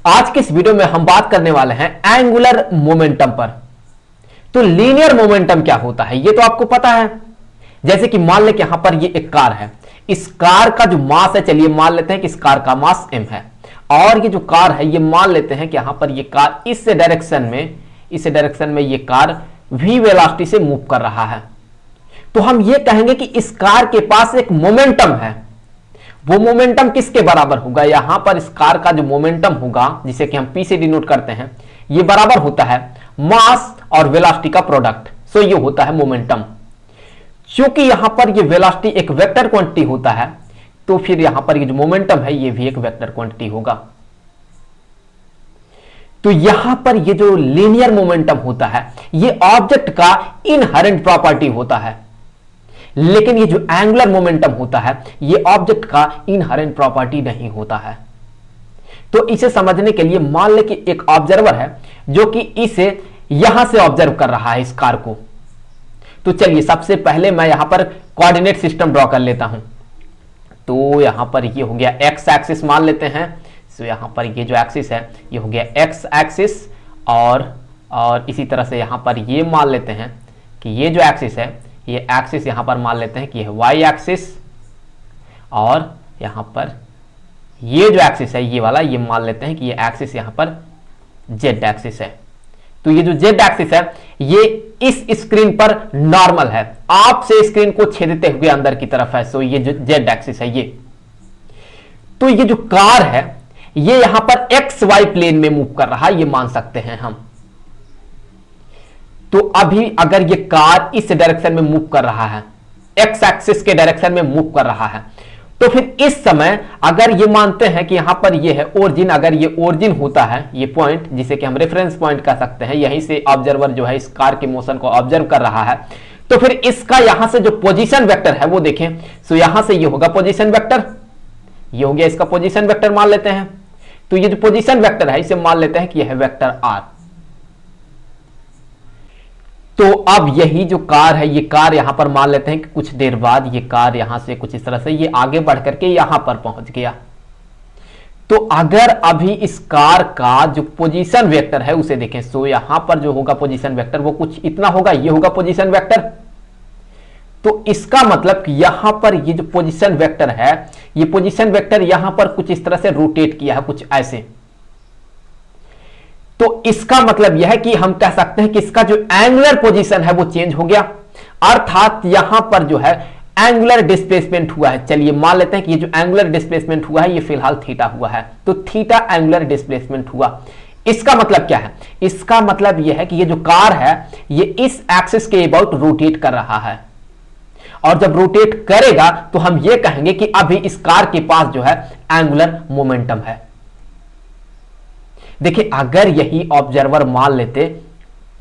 आज की इस वीडियो में हम बात करने वाले हैं एंगुलर मोमेंटम पर। तो लीनियर मोमेंटम क्या होता है ये तो आपको पता है। जैसे कि मान ले कि यहां पर ये एक कार है, इस कार का जो मास है, चलिए मान लेते हैं कि इस कार का मास m है, और ये जो कार है ये मान लेते हैं कि यहां पर ये कार इस डायरेक्शन में ये कार v वेलोसिटी से मूव कर रहा है। तो हम ये कहेंगे कि इस कार के पास एक मोमेंटम है। वो मोमेंटम किसके बराबर होगा? यहां पर इस कार का जो मोमेंटम होगा, जिसे कि हम p से डिनोट करते हैं, ये बराबर होता है मास और वेलोसिटी का प्रोडक्ट। सो ये होता है मोमेंटम। क्योंकि यहां पर ये वेलोसिटी एक वेक्टर क्वांटिटी होता है, तो फिर यहां पर ये जो मोमेंटम है ये भी एक वेक्टर क्वांटिटी होगा। तो यहां पर ये जो लीनियर मोमेंटम होता है ये ऑब्जेक्ट का इनहेरेंट प्रॉपर्टी होता है, लेकिन ये जो एंगुलर मोमेंटम होता है ये ऑब्जेक्ट का इनहेरेंट प्रॉपर्टी नहीं होता है। तो इसे समझने के लिए मान ले कि एक ऑब्जर्वर है जो कि इसे यहां से ऑब्जर्व कर रहा है इस कार को। तो चलिए सबसे पहले मैं यहां पर कोऑर्डिनेट सिस्टम ड्रॉ कर लेता हूं। तो यहां पर ये हो गया एक्स एक्सिस मान लेते हैं। तो यहां पर ये जो एक्सिस है ये हो गया एक्स एक्सिस, और इसी तरह से यहां पर ये मान लेते हैं कि ये जो एक्सिस है ये एक्सिस यहां पर मान लेते हैं कि है वाई एक्सिस, और यहां पर ये जो एक्सिस है ये वाला ये मान लेते हैं कि ये एक्सिस यहां पर जेड एक्सिस है। तो ये जो जेड एक्सिस है ये इस स्क्रीन पर नॉर्मल है, आपसे स्क्रीन को छेदते हुए अंदर की तरफ है। सो ये जो जेड एक्सिस है ये, तो ये जो कार है ये यहां पर एक्स वाई प्लेन में मूव कर रहा है, ये मान सकते हैं हम। तो अभी अगर ये कार इस डायरेक्शन में मूव कर रहा है, एक्स एक्सिस के डायरेक्शन में मूव कर रहा है, तो फिर इस समय अगर ये मानते हैं कि यहां पर ये है ओरिजिन, अगर ये ओरिजिन होता है ये पॉइंट, जिसे कि हम रेफरेंस पॉइंट कह सकते हैं, यहीं से ऑब्जर्वर जो है इस कार के मोशन को ऑब्जर्व कर रहा है, तो फिर इसका यहां से जो पोजीशन वेक्टर है वो देखें। सो यहां से ये होगा पोजीशन वेक्टर, ये हो गया इसका पोजीशन वेक्टर मान लेते हैं। तो ये जो पोजीशन वेक्टर है इसे मान लेते हैं कि यह है वेक्टर आर। तो अब यही जो कार है ये कार यहां पर मान लेते हैं कि कुछ देर बाद ये कार यहां से कुछ इस तरह से ये आगे बढ़ करके यहां पर पहुंच गया। तो अगर अभी इस कार का जो पोजीशन वेक्टर है उसे देखें, सो यहां पर जो होगा पोजीशन वेक्टर वो कुछ इतना होगा, ये होगा पोजीशन वेक्टर। तो इसका मतलब कि यहां पर ये जो पोजीशन वेक्टर है ये पोजीशन वेक्टर यहां पर कुछ इस तरह से रोटेट किया है, कुछ ऐसे। तो इसका मतलब यह है कि हम कह सकते हैं कि इसका जो एंगुलर पोजीशन है वो चेंज हो गया, अर्थात यहां पर जो है एंगुलर डिस्प्लेसमेंट हुआ है। चलिए मान लेते हैं कि ये जो एंगुलर डिस्प्लेसमेंट हुआ है ये फिलहाल थीटा हुआ है, तो थीटा एंगुलर डिस्प्लेसमेंट हुआ। इसका मतलब क्या है? इसका मतलब यह है कि ये जो कार है ये इस एक्सिस के अबाउट रोटेट कर रहा है, और जब रोटेट करेगा तो हम ये कहेंगे कि अभी इस कार के पास जो है एंगुलर मोमेंटम है। देखिए अगर यही ऑब्जर्वर मान लेते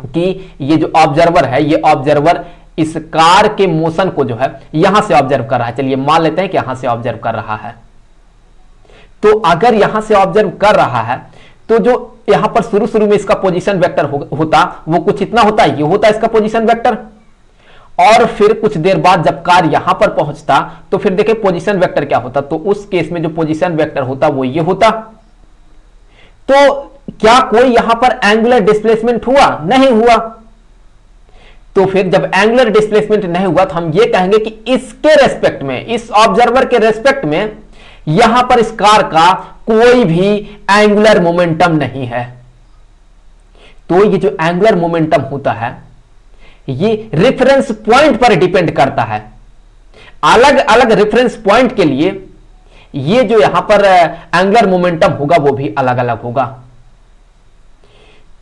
कि ये जो ऑब्जर्वर है ये ऑब्जर्वर इस कार के मोशन को जो है यहां से ऑब्जर्व कर रहा है, चलिए मान लेते हैं कि यहां से ऑब्जर्व कर रहा है। तो अगर यहां से ऑब्जर्व कर रहा है तो जो यहां पर शुरू में इसका पोजीशन वेक्टर होता वो कुछ इतना होता, ये होता इसका पोजीशन वेक्टर, और फिर कुछ देर बाद जब कार यहां पर पहुंचता तो फिर देखिए पोजीशन वेक्टर क्या होता। तो उस केस में जो पोजीशन वेक्टर होता वो ये होता। तो क्या कोई यहां पर एंगुलर डिस्प्लेसमेंट हुआ? नहीं हुआ। तो फिर जब एंगुलर डिस्प्लेसमेंट नहीं हुआ तो हम ये कहेंगे कि इसके रेस्पेक्ट में, इस ऑब्जर्वर के रेस्पेक्ट में यहां पर इस कार का कोई भी एंगुलर मोमेंटम नहीं है। तो ये जो एंगुलर मोमेंटम होता है ये रेफरेंस पॉइंट पर डिपेंड करता है। अलग अलग रेफरेंस पॉइंट के लिए ये जो यहां पर एंगुलर मोमेंटम होगा वो भी अलग अलग होगा।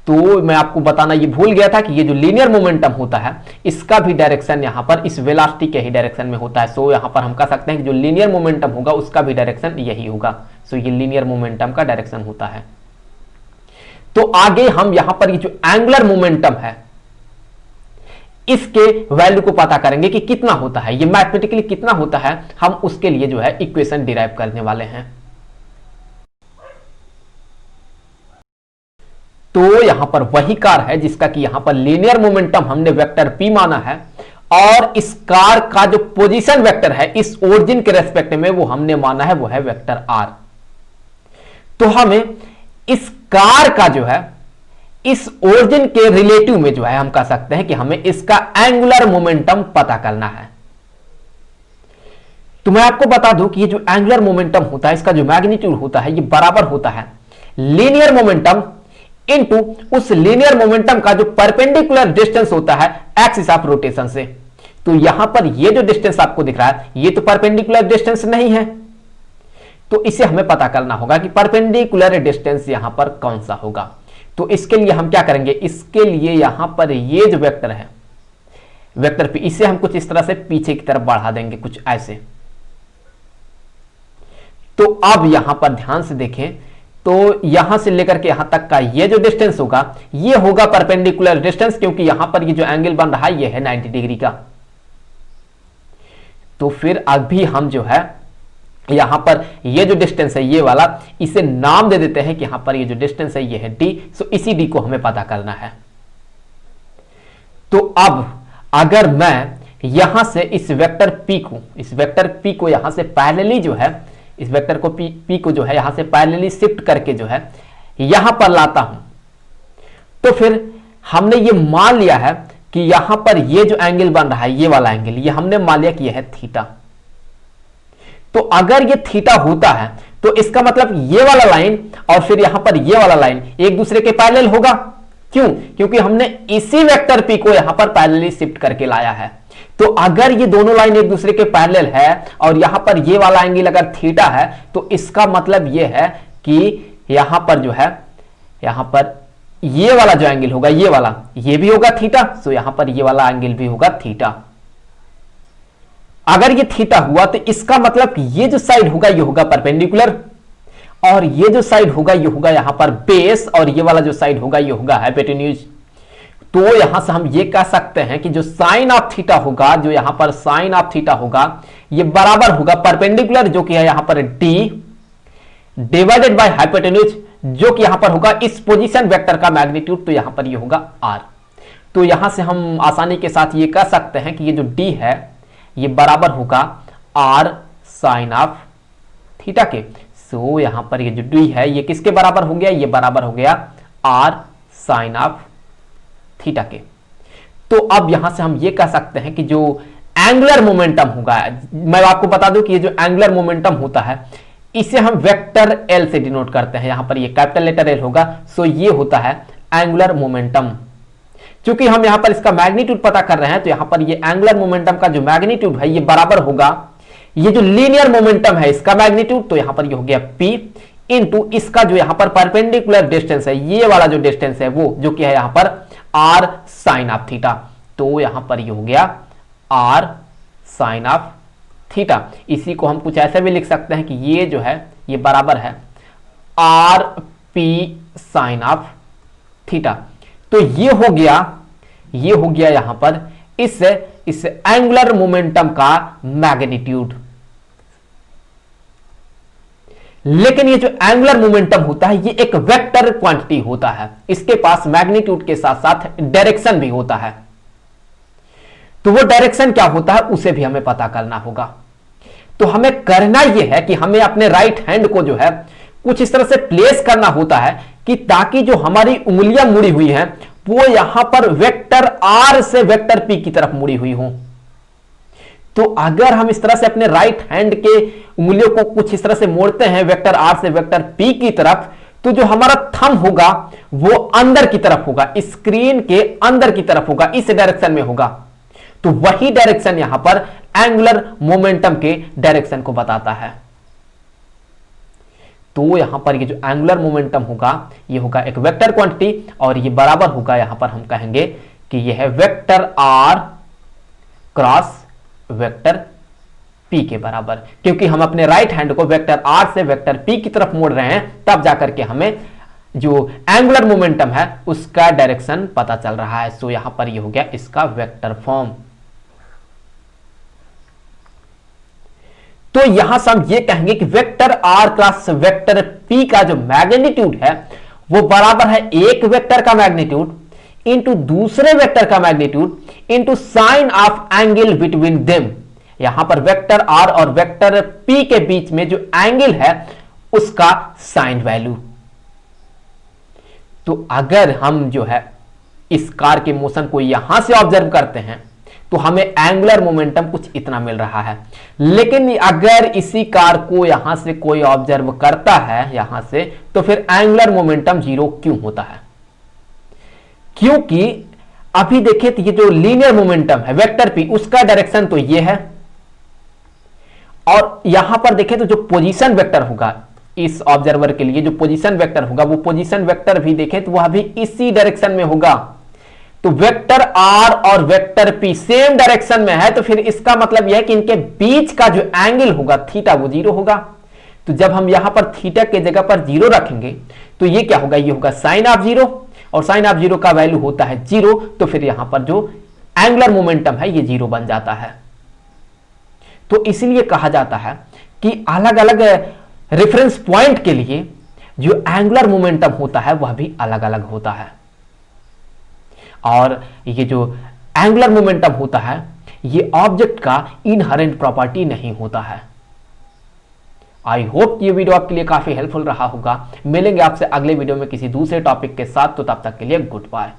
तो मैं आपको बताना ये भूल गया था कि ये जो लीनियर मोमेंटम होता है इसका भी डायरेक्शन यहां पर इस वेलोसिटी के ही डायरेक्शन में होता है। सो यहां पर हम कह सकते हैं कि जो लीनियर मोमेंटम होगा उसका भी डायरेक्शन यही होगा। सो ये लीनियर मोमेंटम का डायरेक्शन होता है। तो आगे हम यहां पर ये जो एंगुलर मोमेंटम है इसके वैल्यू को पता करेंगे कि कितना होता है, ये मैथमेटिकली कितना होता है, हम उसके लिए जो है इक्वेशन डिराइव करने वाले हैं। तो यहां पर वही कार है जिसका कि यहां पर लीनियर मोमेंटम हमने वेक्टर p माना है, और इस कार का जो पोजीशन वेक्टर है इस ओरिजिन के रेस्पेक्ट में वो हमने माना है वो है वेक्टर r। तो हमें इस कार का जो है इस ओरिजिन के रिलेटिव में जो है हम कह सकते हैं कि हमें इसका एंगुलर मोमेंटम पता करना है। तो मैं आपको बता दूं कि ये जो एंगुलर मोमेंटम होता है इसका जो मैग्नीट्यूड होता है ये बराबर होता है लीनियर मोमेंटम इनटू उस लीनियर मोमेंटम का जो परपेंडिकुलर डिस्टेंस होता है एक्सिस ऑफ रोटेशन से। तो यहां पर ये जो डिस्टेंस आपको दिख रहा है ये तो परपेंडिकुलर डिस्टेंस नहीं है, तो इसे हमें पता करना होगा कि परपेंडिकुलर डिस्टेंस यहां पर कौन सा होगा। तो इसके लिए हम क्या करेंगे, इसके लिए यहां पर ये जो वेक्टर है वेक्टर पी, इसे हम कुछ इस तरह से पीछे की तरफ बढ़ा देंगे, कुछ ऐसे। तो अब यहां पर ध्यान से देखें तो यहां से लेकर के यहां तक का ये जो डिस्टेंस होगा ये होगा परपेंडिकुलर डिस्टेंस, क्योंकि यहां पर ये जो एंगल बन रहा है ये है 90 डिग्री का। तो फिर अभी हम जो है यहां पर ये जो डिस्टेंस है ये वाला, इसे नाम दे देते हैं कि यहां पर ये जो डिस्टेंस है ये है डी। सो इसी डी को हमें पता करना है। तो अब अगर मैं यहां से इस वेक्टर पी को यहां से पैरेलली जो है इस वेक्टर को पी को जो है यहां से पैरेलली शिफ्ट करके जो है यहां पर लाता हूं, तो फिर हमने ये मान लिया है कि यहां पर ये जो एंगल बन रहा है ये वाला एंगल, ये हमने मान लिया कि यह है थीटा। तो अगर ये थीटा होता है तो इसका मतलब ये वाला लाइन और फिर यहां पर ये वाला लाइन एक दूसरे के पैरेलल होगा। क्यों? क्योंकि हमने इसी वेक्टर पी को यहां पर पैरेलली शिफ्ट करके लाया है। तो अगर ये दोनों लाइन एक दूसरे के पैरेलल है और यहां पर ये वाला एंगल अगर थीटा है तो इसका मतलब ये है कि यहां पर जो है यहां पर ये वाला जो एंगल होगा ये वाला ये भी होगा थीटा। सो यहां पर ये वाला एंगल भी होगा थीटा। अगर ये थीटा हुआ तो इसका मतलब कि ये जो साइड होगा ये होगा परपेंडिकुलर और ये जो साइड होगा ये होगा यहां पर बेस और ये वाला जो साइड होगा ये होगा हाइपोटेन्यूज। तो यहां से हम ये कह सकते हैं कि जो साइन ऑफ थीटा होगा, जो यहां पर साइन ऑफ थीटा होगा ये बराबर होगा परपेंडिकुलर जो कि है यहां पर डी डिवाइडेड बाय हाइपोटेन्यूज जो कि यहां पर होगा इस पोजीशन वेक्टर का मैग्नीट्यूड। तो यहां पर ये होगा आर। तो यहां से हम आसानी के साथ ये कह सकते हैं कि ये जो डी है ये बराबर होगा आर साइन ऑफ थीटा के। सो यहां पर ये जो डी है ये किसके बराबर हो गया, ये बराबर हो गया आर साइन ऑफ थीटा के। तो अब यहां से हम ये कह सकते हैं कि जो एंगुलर मोमेंटम होगा, मैं आपको बता दूं कि ये जो एंगुलर मोमेंटम होता है इसे हम वेक्टर एल से डिनोट करते हैं। यहां पर ये कैपिटल लेटर एल होगा। सो ये होता है एंगुलर मोमेंटम। क्योंकि हम यहां पर इसका मैग्नीट्यूड पता कर रहे हैं तो यहां पर ये एंगुलर मोमेंटम का जो मैग्नीट्यूड है ये बराबर होगा ये जो लीनियर मोमेंटम है इसका मैग्नीट्यूड। तो यहां पर ये हो गया P इनटू इसका जो यहां पर परपेंडिकुलर डिस्टेंस है ये वाला जो डिस्टेंस है वो जो कि है यहां पर R साइन ऑफ थीटा। तो यहां पर ये हो गया R साइन ऑफ थीटा। इसी को हम कुछ ऐसे भी लिख सकते हैं कि ये जो है ये बराबर है R P sine of theta. तो ये हो गया यहां पर इस एंगुलर मोमेंटम का मैग्नीट्यूड। लेकिन ये जो एंगुलर मोमेंटम होता है ये एक वेक्टर क्वांटिटी होता है, इसके पास मैग्नीट्यूड के साथ साथ डायरेक्शन भी होता है। तो वो डायरेक्शन क्या होता है उसे भी हमें पता करना होगा। तो हमें करना यह है कि हमें अपने राइट हैंड को जो है कुछ इस तरह से प्लेस करना होता है कि ताकि जो हमारी उंगलियां मुड़ी हुई हैं वो यहां पर वेक्टर आर से वेक्टर पी की तरफ मुड़ी हुई हो। तो अगर हम इस तरह से अपने राइट हैंड के उंगलियों को कुछ इस तरह से मोड़ते हैं वेक्टर आर से वेक्टर पी की तरफ, तो जो हमारा थंब होगा वो अंदर की तरफ होगा, स्क्रीन के अंदर की तरफ होगा, इस डायरेक्शन में होगा। तो वही डायरेक्शन यहां पर एंगुलर मोमेंटम के डायरेक्शन को बताता है। तो यहां पर ये जो एंगुलर मोमेंटम होगा ये होगा एक वेक्टर क्वांटिटी और ये बराबर होगा यहां पर हम कहेंगे कि यह है vector R cross vector P के बराबर। क्योंकि हम अपने राइट हैंड को वेक्टर आर से वेक्टर पी की तरफ मोड़ रहे हैं तब जाकर के हमें जो एंगुलर मोमेंटम है उसका डायरेक्शन पता चल रहा है। सो यहां पर ये हो गया इसका वेक्टर फॉर्म। तो यहां से हम ये कहेंगे कि vector R cross vector P का जो मैग्नीट्यूड है वो बराबर है एक वेक्टर का मैग्नीट्यूड इंटू दूसरे वेक्टर का magnitude into sine of angle between them. यहां पर वेक्टर आर और वेक्टर पी के बीच में जो एंगल है उसका साइन वैल्यू। तो अगर हम जो है इस कार के मोशन को यहां से ऑब्जर्व करते हैं तो हमें एंगुलर मोमेंटम कुछ इतना मिल रहा है, लेकिन अगर इसी कार को यहां से कोई ऑब्जर्व करता है यहां से, तो फिर एंगुलर मोमेंटम 0 क्यों होता है? क्योंकि अभी देखिए तो ये जो लीनियर मोमेंटम है वेक्टर पी, उसका डायरेक्शन तो ये है, और यहां पर देखें तो जो पोजीशन वेक्टर होगा इस ऑब्जर्वर के लिए, जो पोजीशन वेक्टर होगा वो पोजीशन वेक्टर भी देखें तो वह भी इसी डायरेक्शन में होगा। तो वेक्टर आर और वेक्टर पी सेम डायरेक्शन में है, तो फिर इसका मतलब यह है कि इनके बीच का जो एंगल होगा थीटा वो 0 होगा। तो जब हम यहां पर थीटा के जगह पर 0 रखेंगे तो ये क्या होगा, ये होगा साइन ऑफ 0, और साइन ऑफ 0 का वैल्यू होता है 0, तो फिर यहां पर जो एंगुलर मोमेंटम है ये 0 बन जाता है। तो इसलिए कहा जाता है कि अलग अलग रेफरेंस पॉइंट के लिए जो एंगुलर मोमेंटम होता है वह भी अलग अलग होता है, और ये जो एंगुलर मोमेंटम होता है ये ऑब्जेक्ट का इनहेरेंट प्रॉपर्टी नहीं होता है। आई होप ये वीडियो आपके लिए काफी हेल्पफुल रहा होगा। मिलेंगे आपसे अगले वीडियो में किसी दूसरे टॉपिक के साथ, तो तब तक के लिए गुड बाय।